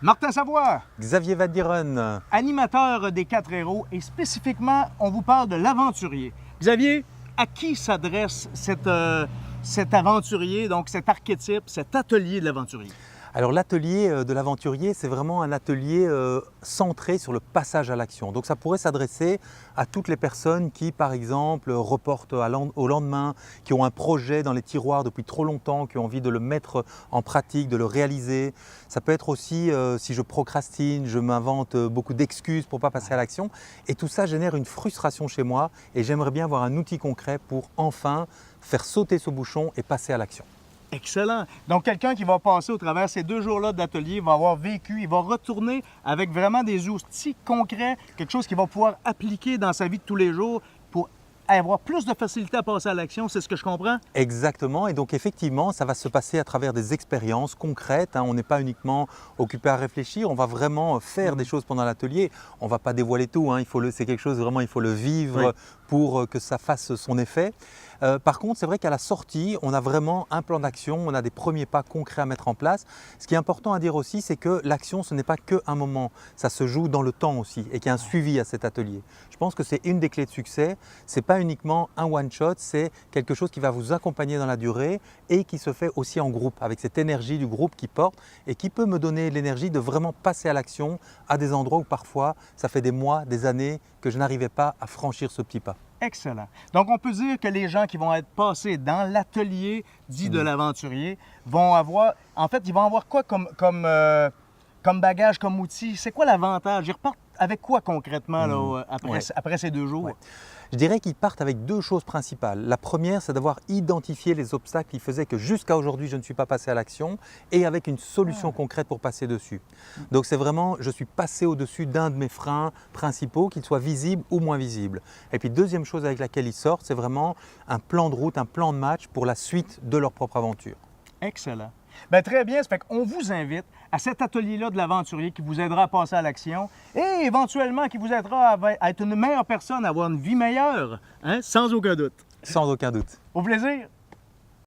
Martin Savoie, Xavier Van Dieren. animateur des 4 héros, et spécifiquement, on vous parle de l'aventurier. Xavier, à qui s'adresse cet aventurier, donc cet archétype, cet atelier de l'aventurier? Alors l'atelier de l'aventurier, c'est vraiment un atelier centré sur le passage à l'action. Donc ça pourrait s'adresser à toutes les personnes qui, par exemple, reportent au lendemain, qui ont un projet dans les tiroirs depuis trop longtemps, qui ont envie de le mettre en pratique, de le réaliser. Ça peut être aussi si je procrastine, je m'invente beaucoup d'excuses pour ne pas passer à l'action. Et tout ça génère une frustration chez moi et j'aimerais bien avoir un outil concret pour enfin faire sauter ce bouchon et passer à l'action. Excellent. Donc, quelqu'un qui va passer au travers ces 2 jours-là d'atelier va avoir vécu, il va retourner avec vraiment des outils concrets, quelque chose qu'il va pouvoir appliquer dans sa vie de tous les jours pour avoir plus de facilité à passer à l'action, c'est ce que je comprends? Exactement, et donc effectivement, ça va se passer à travers des expériences concrètes. On n'est pas uniquement occupé à réfléchir, on va vraiment faire des choses pendant l'atelier. On ne va pas dévoiler tout, c'est quelque chose vraiment, il faut le vivre pour que ça fasse son effet. Par contre, c'est vrai qu'à la sortie, on a vraiment un plan d'action, on a des premiers pas concrets à mettre en place. Ce qui est important à dire aussi, c'est que l'action, ce n'est pas qu'un moment, ça se joue dans le temps aussi et qu'il y a un suivi à cet atelier. Je pense que c'est une des clés de succès, ce n'est pas uniquement un one-shot, c'est quelque chose qui va vous accompagner dans la durée et qui se fait aussi en groupe, avec cette énergie du groupe qui porte et qui peut me donner l'énergie de vraiment passer à l'action à des endroits où parfois, ça fait des mois, des années que je n'arrivais pas à franchir ce petit pas. Excellent. Donc, on peut dire que les gens qui vont être passés dans l'atelier dit de l'aventurier vont avoir, en fait, ils vont avoir quoi comme bagage, comme outil? C'est quoi l'avantage? Ils repartent avec quoi concrètement là, après ces 2 jours? Je dirais qu'ils partent avec 2 choses principales. La première, c'est d'avoir identifié les obstacles qui faisaient que jusqu'à aujourd'hui, je ne suis pas passé à l'action et avec une solution concrète pour passer dessus. Donc c'est vraiment, je suis passé au-dessus d'un de mes freins principaux, qu'il soit visible ou moins visible. Et puis deuxième chose avec laquelle ils sortent, c'est vraiment un plan de route, un plan de match pour la suite de leur propre aventure. Excellent. Bien, très bien. Ça fait qu'on vous invite à cet atelier-là de l'aventurier qui vous aidera à passer à l'action et éventuellement qui vous aidera à être une meilleure personne, à avoir une vie meilleure, sans aucun doute. Sans aucun doute. Au plaisir!